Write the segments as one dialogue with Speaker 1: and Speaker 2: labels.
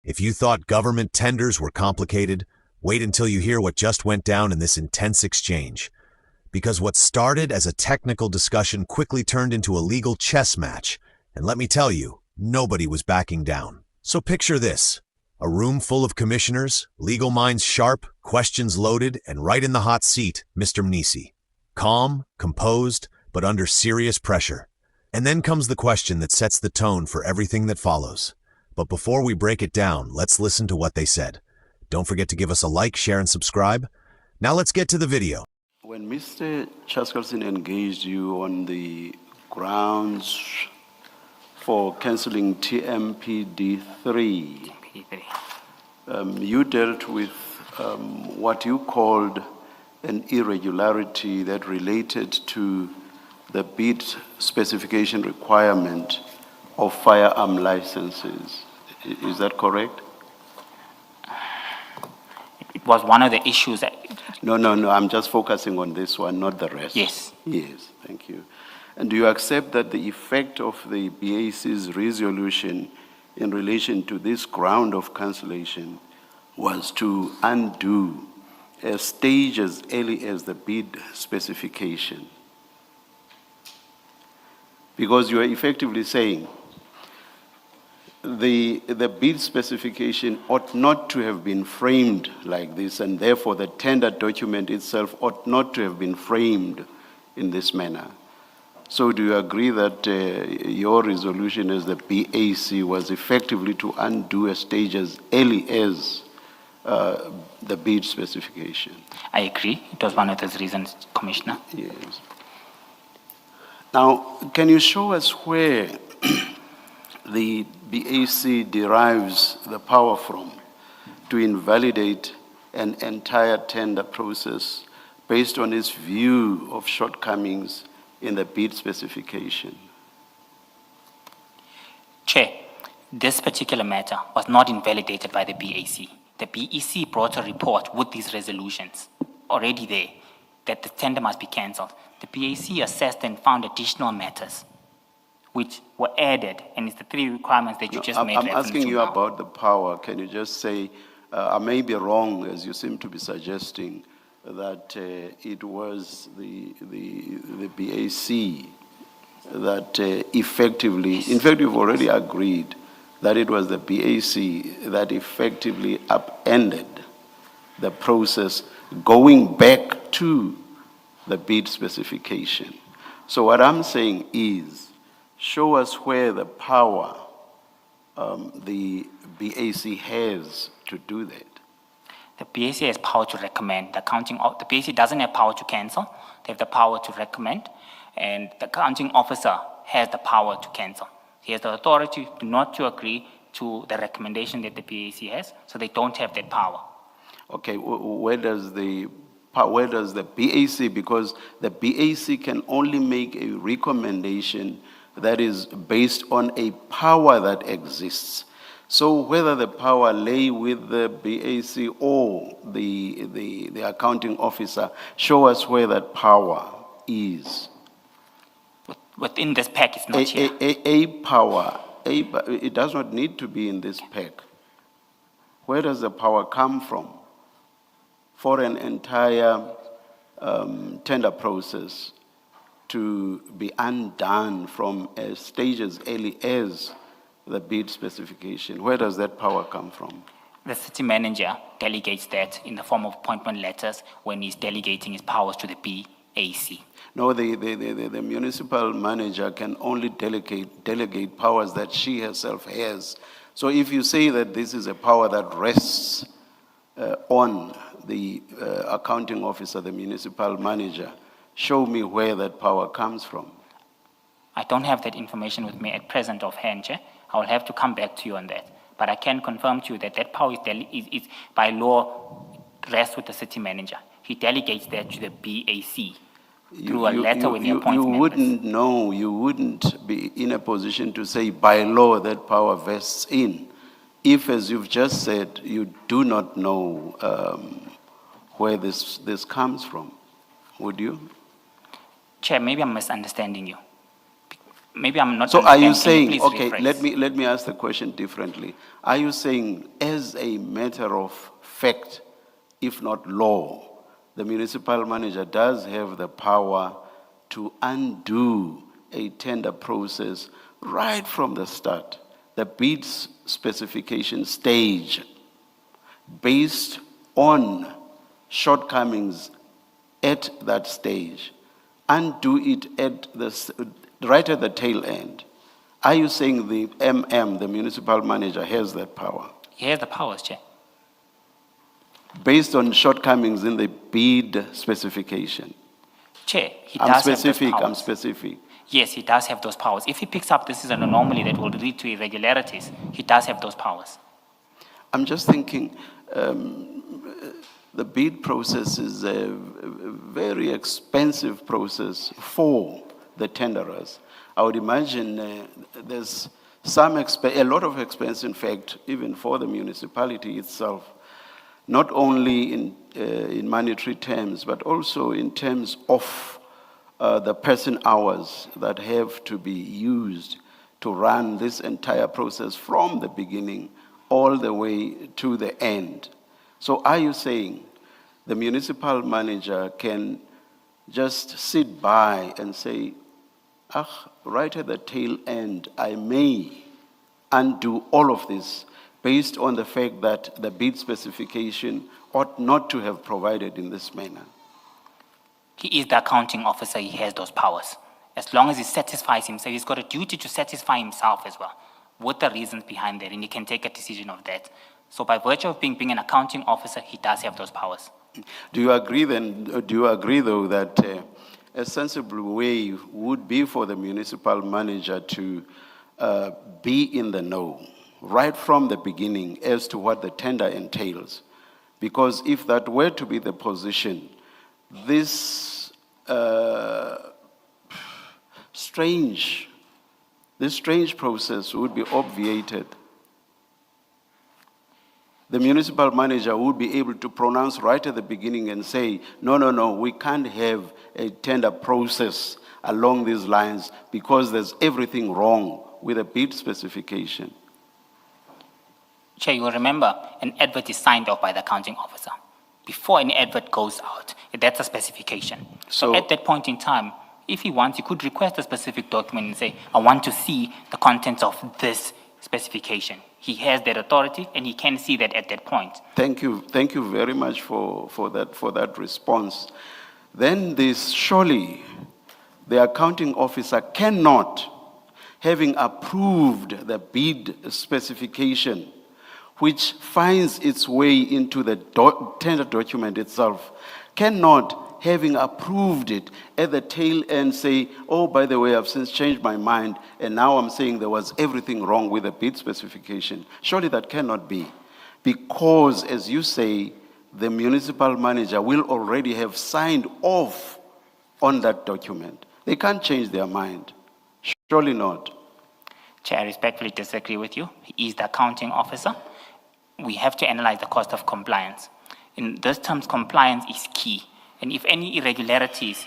Speaker 1: If you thought government tenders were complicated, wait until you hear what just went down in this intense exchange. Because what started as a technical discussion quickly turned into a legal chess match, and let me tell you, nobody was backing down. So picture this: a room full of commissioners, legal minds sharp, questions loaded, and right in the hot seat, Mr. Mnisi. Calm, composed, but under serious pressure. And then comes the question that sets the tone for everything that follows. But before we break it down, let's listen to what they said. Don't forget to give us a like, share, and subscribe. Now let's get to the video.
Speaker 2: When Mr. Chaskalson engaged you on the grounds for cancelling TMPD3, you dealt with what you called an irregularity that related to the bid specification requirement of firearm licenses. Is that correct?
Speaker 3: It was one of the issues that...
Speaker 2: No, I'm just focusing on this one, not the rest.
Speaker 3: Yes.
Speaker 2: Yes, thank you. And do you accept that the effect of the BAC's resolution in relation to this ground of cancellation was to undo a stage as early as the bid specification? Because you are effectively saying the bid specification ought not to have been framed like this, and therefore the tender document itself ought not to have been framed in this manner. So do you agree that your resolution as the BAC was effectively to undo a stage as early as the bid specification?
Speaker 3: I agree. It was one of those reasons, Commissioner.
Speaker 2: Yes. Now, can you show us where the BAC derives the power from to invalidate an entire tender process based on its view of shortcomings in the bid specification?
Speaker 3: Chair, this particular matter was not invalidated by the BAC. The BEC brought a report with these resolutions already there that the tender must be cancelled. The BAC assessed and found additional matters which were added, and it's the three requirements that you just made reference to.
Speaker 2: I'm asking you
Speaker 3: now.
Speaker 2: about the power. Can you just say, I may be wrong, as you seem to be suggesting, that it was the BAC that effectively, in fact, you've already agreed that it was the BAC that effectively upended the process going back to the bid specification. So what I'm saying is, show us where the power the BAC has to do that.
Speaker 3: The BAC has power to recommend. The BAC doesn't have power to cancel. They have the power to recommend, and the accounting officer has the power to cancel. He has the authority not to agree to the recommendation that the BAC has, so they don't have that power.
Speaker 2: Okay, where does the BAC, because the BAC can only make a recommendation that is based on a power that exists. So whether the power lay with the BAC or the accounting officer, show us where that power is.
Speaker 3: Within this pack, it's not here.
Speaker 2: A power, it does not need to be in this pack. Where does the power come from for an entire tender process to be undone from a stage as early as the bid specification? Where does that power come from?
Speaker 3: The city manager delegates that in the form of appointment letters when he's delegating his powers to the BAC.
Speaker 2: No, the municipal manager can only delegate powers that she herself has. So if you say that this is a power that rests on the accounting officer, the municipal manager, show me where that power comes from.
Speaker 3: I don't have that information with me at present offhand, Chair. I will have to come back to you on that. But I can confirm to you that that power is by law rests with the city manager. He delegates that to the BAC through a letter when he appoints members.
Speaker 2: You wouldn't be in a position to say by law that power vests in, if, as you've just said, you do not know where this comes from, would you?
Speaker 3: Chair, maybe I'm misunderstanding you. Maybe I'm not
Speaker 2: So are you
Speaker 3: understanding. Can
Speaker 2: saying,
Speaker 3: please
Speaker 2: okay,
Speaker 3: rephrase?
Speaker 2: let me ask the question differently. Are you saying, as a matter of fact, if not law, the municipal manager does have the power to undo a tender process right from the start, the bid specification stage, based on shortcomings at that stage, undo it right at the tail end? Are you saying the the municipal manager, has that power?
Speaker 3: He has the powers, Chair.
Speaker 2: Based on shortcomings in the bid specification?
Speaker 3: Chair, he
Speaker 2: I'm
Speaker 3: does have those
Speaker 2: specific,
Speaker 3: powers.
Speaker 2: I'm specific.
Speaker 3: Yes, he does have those powers. If he picks up this is an anomaly that will lead to irregularities, he does have those powers.
Speaker 2: I'm just thinking, the bid process is a very expensive process for the tenderers. I would imagine there's a lot of expense, in fact, even for the municipality itself, not only in monetary terms, but also in terms of the person hours that have to be used to run this entire process from the beginning all the way to the end. So are you saying the municipal manager can just sit by and say, right at the tail end, I may undo all of this based on the fact that the bid specification ought not to have provided in this manner?
Speaker 3: He is the accounting officer, he has those powers. As long as he satisfies himself, he's got a duty to satisfy himself as well, with the reasons behind that, and he can take a decision of that. So by virtue of being an accounting officer, he does have those powers.
Speaker 2: Do you agree though that a sensible way would be for the municipal manager to be in the know right from the beginning as to what the tender entails? Because if that were to be the position, this strange process would be obviated. The municipal manager would be able to pronounce right at the beginning and say, no, we can't have a tender process along these lines because there's everything wrong with a bid specification.
Speaker 3: Chair, you will remember an advert is signed off by the accounting officer. Before any advert goes out, that's a specification. So at that point in time, if he wants, he could request a specific document and say, I want to see the contents of this specification. He has that authority and he can see that at that point.
Speaker 2: Thank you very much for that response. Then surely the accounting officer cannot, having approved the bid specification, which finds its way into the tender document itself, cannot, having approved it at the tail end, say, oh, by the way, I've since changed my mind, and now I'm saying there was everything wrong with the bid specification. Surely that cannot be, because, as you say, the municipal manager will already have signed off on that document. They can't change their mind. Surely not.
Speaker 3: Chair, I respectfully disagree with you. He is the accounting officer. We have to analyze the cost of compliance. In this terms, compliance is key. And if any irregularities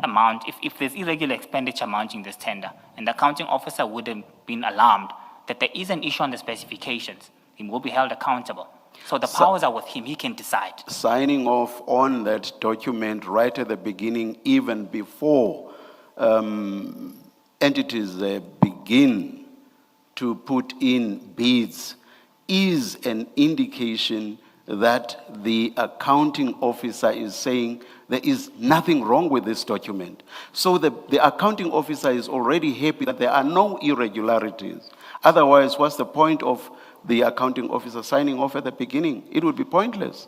Speaker 3: amount, if there's irregular expenditure mounting this tender, and the accounting officer would have been alarmed that there is an issue on the specifications, he will be held accountable. So the powers are with him, he can decide.
Speaker 2: Signing off on that document right at the beginning, even before entities begin to put in bids, is an indication that the accounting officer is saying there is nothing wrong with this document. So the accounting officer is already happy that there are no irregularities. Otherwise, what's the point of the accounting officer signing off at the beginning? It would be pointless.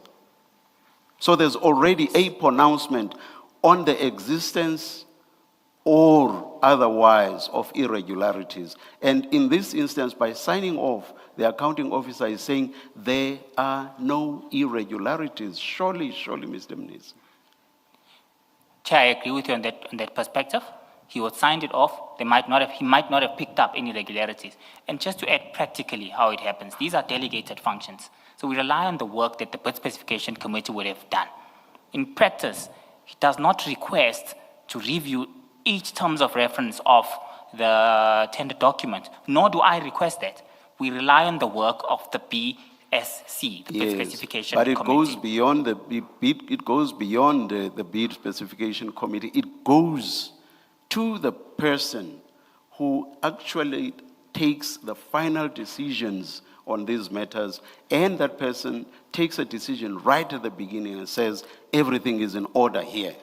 Speaker 2: So there's already a pronouncement on the existence or otherwise of irregularities. And in this instance, by signing off, the accounting officer is saying there are no irregularities. Surely, Mr. Mnisi.
Speaker 3: Chair, I agree with you on that perspective. He would sign it off. He might not have picked up any irregularities. And just to add practically how it happens, these are delegated functions. So we rely on the work that the bid specification committee would have done. In practice, he does not request to review each terms of reference of the tender document, nor do I request that. We rely on the work of the BSC, the Bid Specification
Speaker 2: but it
Speaker 3: Committee.
Speaker 2: goes beyond the bid, it goes beyond the bid specification committee. It goes to the person who actually takes the final decisions on these matters, and that person takes a decision right at the beginning and says, everything is in order here.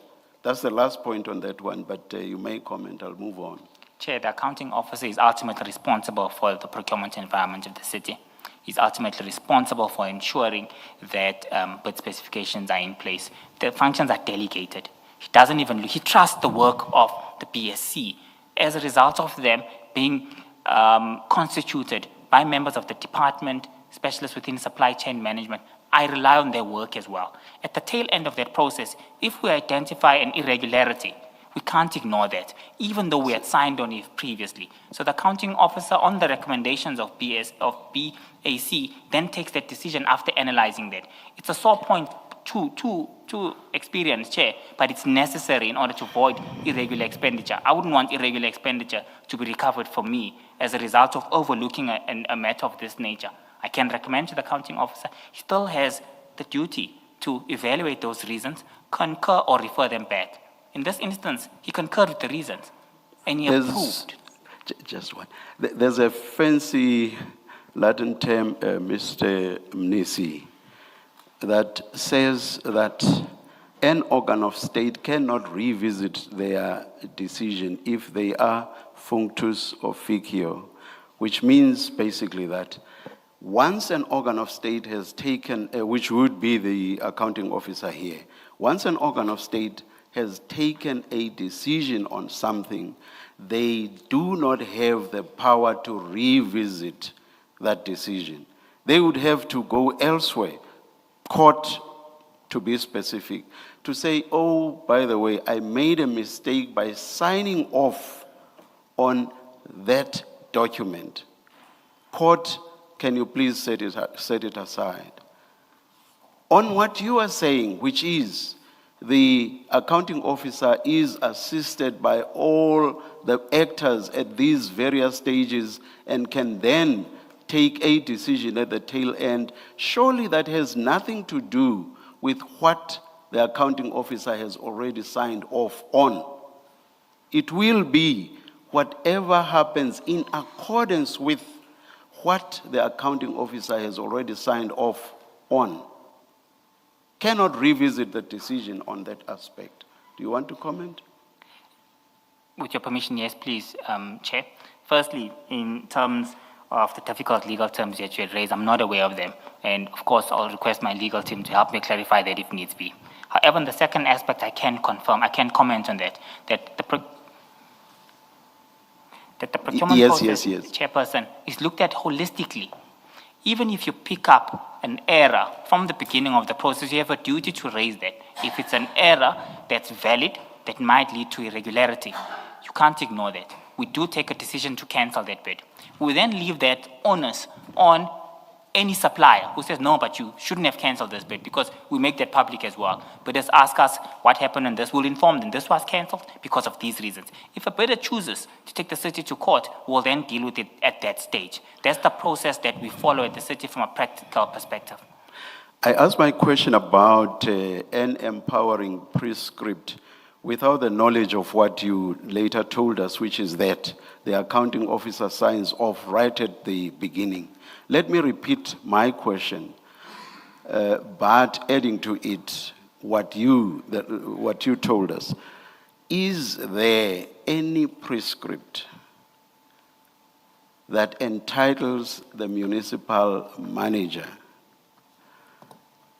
Speaker 2: That's the last point on that one, but you may comment, I'll move on.
Speaker 3: Chair, the accounting officer is ultimately responsible for the procurement environment of the city. He's ultimately responsible for ensuring that bid specifications are in place. The functions are delegated. He trusts the work of the BSC. As a result of them being constituted by members of the department, specialists within supply chain management, I rely on their work as well. At the tail end of that process, if we identify an irregularity, we can't ignore that, even though we had signed on it previously. So the accounting officer, on the recommendations of BAC, then takes that decision after analyzing that. It's a sore point to experience, Chair, but it's necessary in order to avoid irregular expenditure. I wouldn't want irregular expenditure to be recovered for me as a result of overlooking a matter of this nature. I can recommend to the accounting officer, he still has the duty to evaluate those reasons, concur or refer them back. In this instance, he concurred with the reasons, and he approved.
Speaker 2: Just one. There's a fancy Latin term, Mr. Mnisi, that says that an organ of state cannot revisit their decision if they are functus officio, which means basically that once an organ of state has taken, which would be the accounting officer here, once an organ of state has taken a decision on something, they do not have the power to revisit that decision. They would have to go elsewhere, court to be specific, to say, oh, by the way, I made a mistake by signing off on that document. Court, can you please set it aside? On what you are saying, which is the accounting officer is assisted by all the actors at these various stages and can then take a decision at the tail end, surely that has nothing to do with what the accounting officer has already signed off on. It will be whatever happens in accordance with what the accounting officer has already signed off on. Cannot revisit the decision on that aspect. Do you want to comment?
Speaker 3: With your permission, yes, please, Chair. Firstly, in terms of the difficult legal terms that you had raised, I'm not aware of them. And of course, I'll request my legal team to help me clarify that if needs be. However, in the second aspect, I can confirm, I can comment on that, that the procurement process, Chairperson, is looked at holistically. Even if you pick up an error from the beginning of the process, you have a duty to raise that. If it's an error that's valid, that might lead to irregularity, you can't ignore that. We do take a decision to cancel that bid. We then leave that onus on any supplier who says, no, but you shouldn't have canceled this bid, because we make that public as well. Bidders ask us what happened in this, we'll inform them this was canceled because of these reasons. If a bidder chooses to take the city to court, we'll then deal with it at that stage. That's the process that we follow at the city from a practical perspective.
Speaker 2: I asked my question about an empowering prescript without the knowledge of what you later told us, which is that the accounting officer signs off right at the beginning. Let me repeat my question, but adding to it what you told us. Is there any prescript that entitles the municipal manager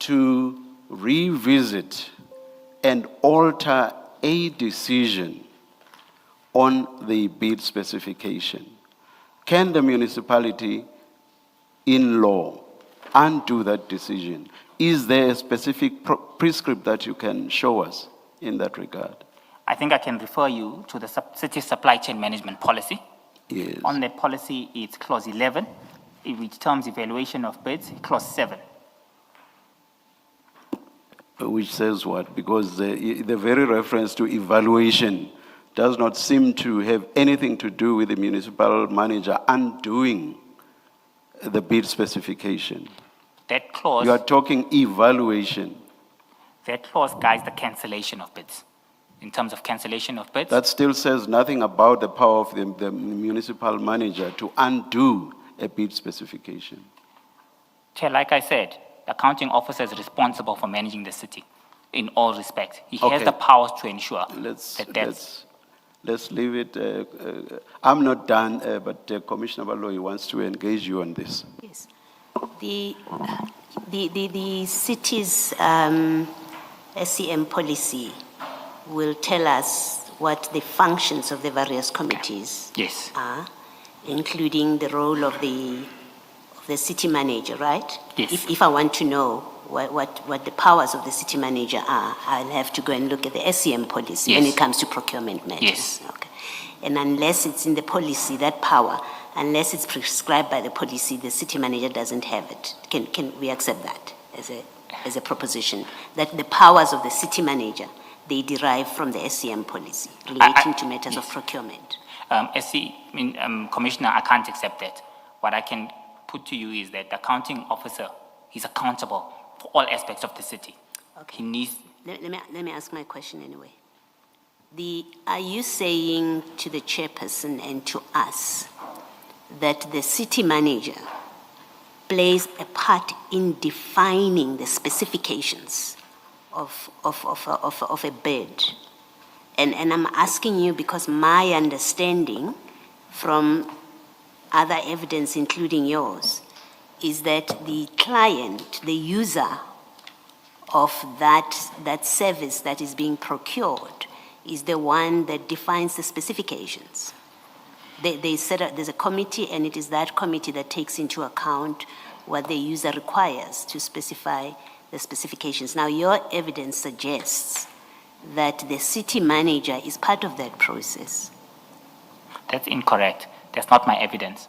Speaker 2: to revisit and alter a decision on the bid specification? Can the municipality in law undo that decision? Is there a specific prescript that you can show us in that regard?
Speaker 3: I think I can refer you to the city supply chain management policy.
Speaker 2: Yes.
Speaker 3: On that policy, it's clause 11, which terms evaluation of bids, clause 7.
Speaker 2: Which says what? Because the very reference to evaluation does not seem to have anything to do with the municipal manager undoing the bid specification.
Speaker 3: That clause,
Speaker 2: You are talking evaluation.
Speaker 3: that clause guides the cancellation of bids. In terms of cancellation of bids,
Speaker 2: That still says nothing about the power of the municipal manager to undo a bid specification.
Speaker 3: Chair, like I said, the accounting officer is responsible for managing the city in all respects. He has
Speaker 2: Okay.
Speaker 3: the powers to ensure
Speaker 2: Let's leave it. I'm not done, but Commissioner Baloyi wants to engage you on this.
Speaker 4: Yes. The city's SEM policy will tell us what the functions of the various committees
Speaker 3: Yes.
Speaker 4: are, including the role of the city manager, right?
Speaker 3: Yes.
Speaker 4: If I want to know what the powers of the city manager are, I'll have to go and look at the SEM policy when
Speaker 3: Yes.
Speaker 4: it comes to procurement matters.
Speaker 3: Yes.
Speaker 4: Okay. And unless it's in the policy, that power, unless it's prescribed by the policy, the city manager doesn't have it. Can we accept that as a proposition? That the powers of the city manager, they derive from the SEM policy relating to matters of procurement.
Speaker 3: Commissioner, I can't accept that. What I can put to you is that the accounting officer is accountable for all aspects of the city.
Speaker 4: Okay.
Speaker 3: He needs,
Speaker 4: Let me ask my question anyway. Are you saying to the chairperson and to us that the city manager plays a part in defining the specifications of a bid? And I'm asking you because my understanding from other evidence, including yours, is that the client, the user of that service that is being procured, is the one that defines the specifications. They set up, there's a committee, and it is that committee that takes into account what the user requires to specify the specifications. Now, your evidence suggests that the city manager is part of that process.
Speaker 3: that's incorrect. That's not my evidence.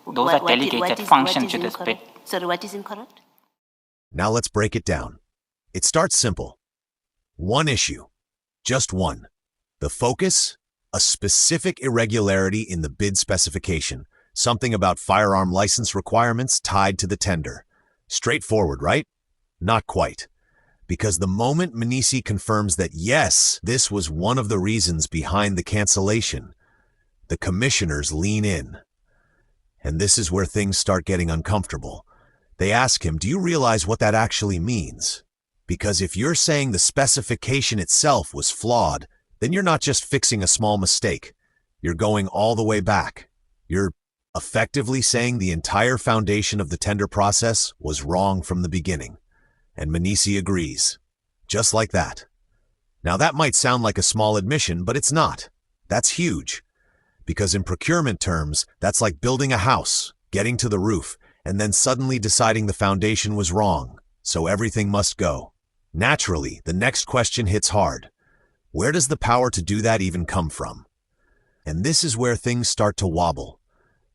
Speaker 3: Those are delegated functions to this bid.
Speaker 4: Sorry, what is incorrect?
Speaker 1: Now let's break it down. It starts simple. One issue. Just one. The focus? A specific irregularity in the bid specification. Something about firearm license requirements tied to the tender. Straightforward, right? Not quite. Because the moment Mnisi confirms that yes, this was one of the reasons behind the cancellation, the commissioners lean in. And this is where things start getting uncomfortable. They ask him, do you realize what that actually means? Because if you're saying the specification itself was flawed, then you're not just fixing a small mistake. You're going all the way back. You're effectively saying the entire foundation of the tender process was wrong from the beginning. And Mnisi agrees. Just like that. Now that might sound like a small admission, but it's not. That's huge. Because in procurement terms, that's like building a house, getting to the roof, and then suddenly deciding the foundation was wrong, so everything must go. Naturally, the next question hits hard. Where does the power to do that even come from? And this is where things start to wobble.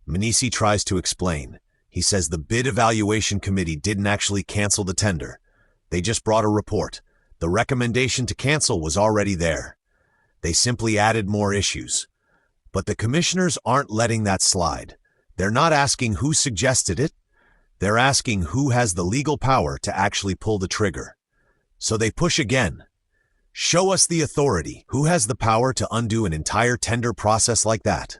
Speaker 1: Mnisi tries to explain. He says the bid evaluation committee didn't actually cancel the tender. They just brought a report. The recommendation to cancel was already there. They simply added more issues. But the commissioners aren't letting that slide. They're not asking who suggested it. They're asking who has the legal power to actually pull the trigger. So they push again. Show us the authority. Who has the power to undo an entire tender process like that?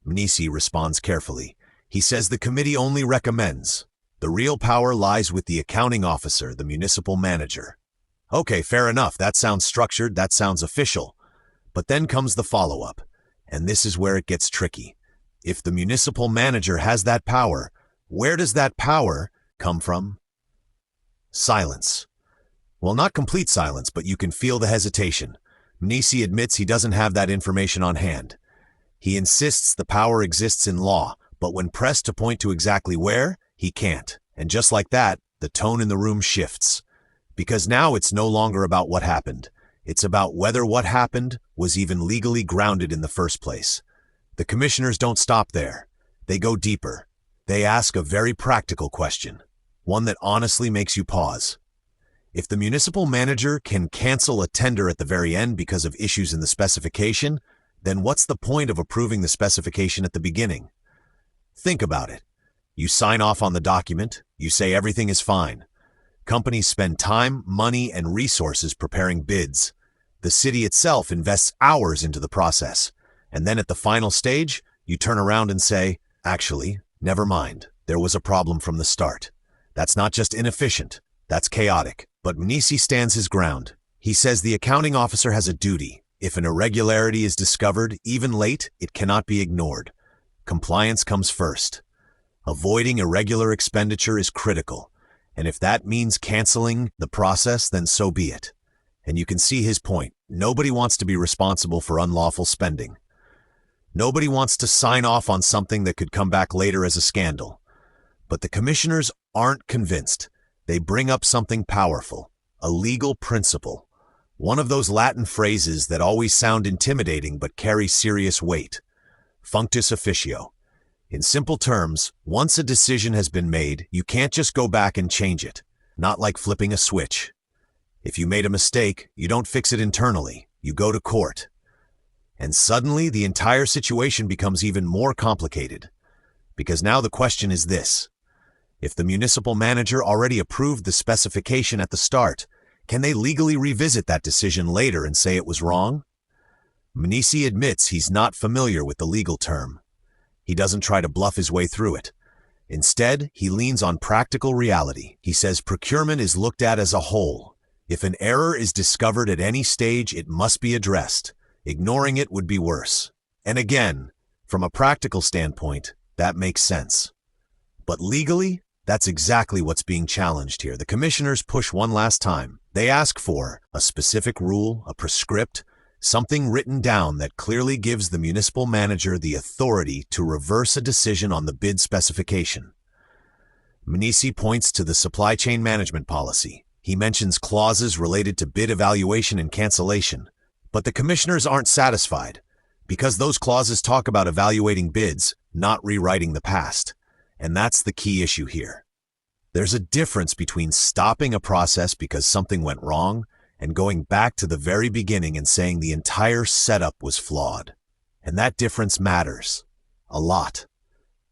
Speaker 1: Mnisi responds carefully. He says the committee only recommends. The real power lies with the accounting officer, the municipal manager. Okay, fair enough. That sounds structured. That sounds official. But then comes the follow-up. And this is where it gets tricky. If the municipal manager has that power, where does that power come from? Silence. Well, not complete silence, but you can feel the hesitation. Mnisi admits he doesn't have that information on hand. He insists the power exists in law, but when pressed to point to exactly where, he can't. And just like that, the tone in the room shifts. Because now it's no longer about what happened. It's about whether what happened was even legally grounded in the first place. The commissioners don't stop there. They go deeper. They ask a very practical question, one that honestly makes you pause. If the municipal manager can cancel a tender at the very end because of issues in the specification, then what's the point of approving the specification at the beginning? Think about it. You sign off on the document, you say everything is fine. Companies spend time, money, and resources preparing bids. The city itself invests hours into the process. And then at the final stage, you turn around and say, actually, never mind, there was a problem from the start. That's not just inefficient, that's chaotic. But Mnisi stands his ground. He says the accounting officer has a duty. If an irregularity is discovered, even late, it cannot be ignored. Compliance comes first. Avoiding irregular expenditure is critical. And if that means canceling the process, then so be it. And you can see his point. Nobody wants to be responsible for unlawful spending. Nobody wants to sign off on something that could come back later as a scandal. But the commissioners aren't convinced. They bring up something powerful, a legal principle. One of those Latin phrases that always sound intimidating but carry serious weight. Functus officio. In simple terms, once a decision has been made, you can't just go back and change it. Not like flipping a switch. If you made a mistake, you don't fix it internally. You go to court. And suddenly, the entire situation becomes even more complicated. Because now the question is this. If the municipal manager already approved the specification at the start, can they legally revisit that decision later and say it was wrong? Mnisi admits he's not familiar with the legal term. He doesn't try to bluff his way through it. Instead, he leans on practical reality. He says procurement is looked at as a whole. If an error is discovered at any stage, it must be addressed. Ignoring it would be worse. And again, from a practical standpoint, that makes sense. But legally, that's exactly what's being challenged here. The commissioners push one last time. They ask for a specific rule, a prescript, something written down that clearly gives the municipal manager the authority to reverse a decision on the bid specification. Mnisi points to the supply chain management policy. He mentions clauses related to bid evaluation and cancellation. But the commissioners aren't satisfied, because those clauses talk about evaluating bids, not rewriting the past. And that's the key issue here. There's a difference between stopping a process because something went wrong and going back to the very beginning and saying the entire setup was flawed. And that difference matters. A lot.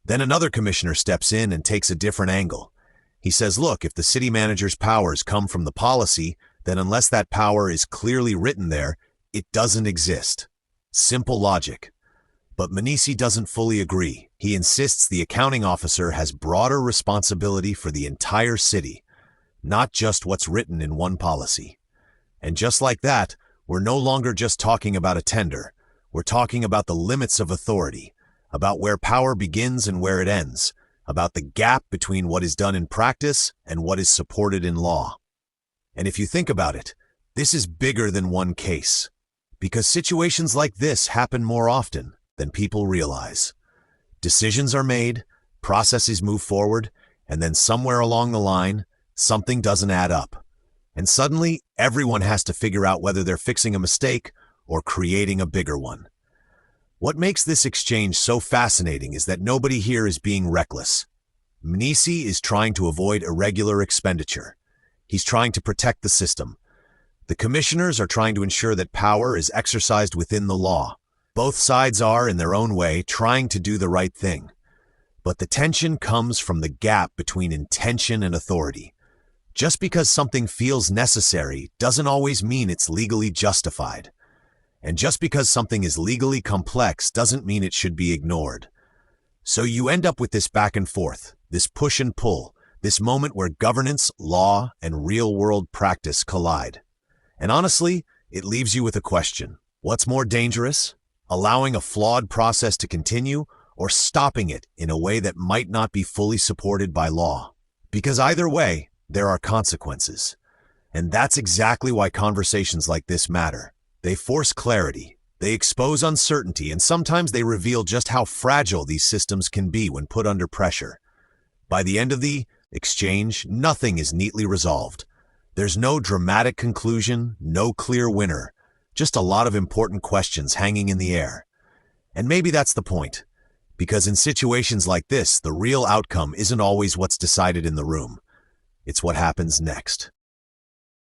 Speaker 1: Then another commissioner steps in and takes a different angle. He says, look, if the city manager's powers come from the policy, then unless that power is clearly written there, it doesn't exist. Simple logic. But Mnisi doesn't fully agree. He insists the accounting officer has broader responsibility for the entire city, not just what's written in one policy. And just like that, we're no longer just talking about a tender. We're talking about the limits of authority, about where power begins and where it ends, about the gap between what is done in practice and what is supported in law. And if you think about it, this is bigger than one case, because situations like this happen more often than people realize. Decisions are made, processes move forward, and then somewhere along the line, something doesn't add up. And suddenly, everyone has to figure out whether they're fixing a mistake or creating a bigger one. What makes this exchange so fascinating is that nobody here is being reckless. Mnisi is trying to avoid irregular expenditure. He's trying to protect the system. The commissioners are trying to ensure that power is exercised within the law. Both sides are, in their own way, trying to do the right thing. But the tension comes from the gap between intention and authority. Just because something feels necessary doesn't always mean it's legally justified. And just because something is legally complex doesn't mean it should be ignored. So you end up with this back and forth, this push and pull, this moment where governance, law, and real-world practice collide. And honestly, it leaves you with a question. What's more dangerous? Allowing a flawed process to continue, or stopping it in a way that might not be fully supported by law? Because either way, there are consequences. And that's exactly why conversations like this matter. They force clarity, they expose uncertainty, and sometimes they reveal just how fragile these systems can be when put under pressure. By the end of the exchange, nothing is neatly resolved. There's no dramatic conclusion, no clear winner, just a lot of important questions hanging in the air. And maybe that's the point, because in situations like this, the real outcome isn't always what's decided in the room. It's what happens next.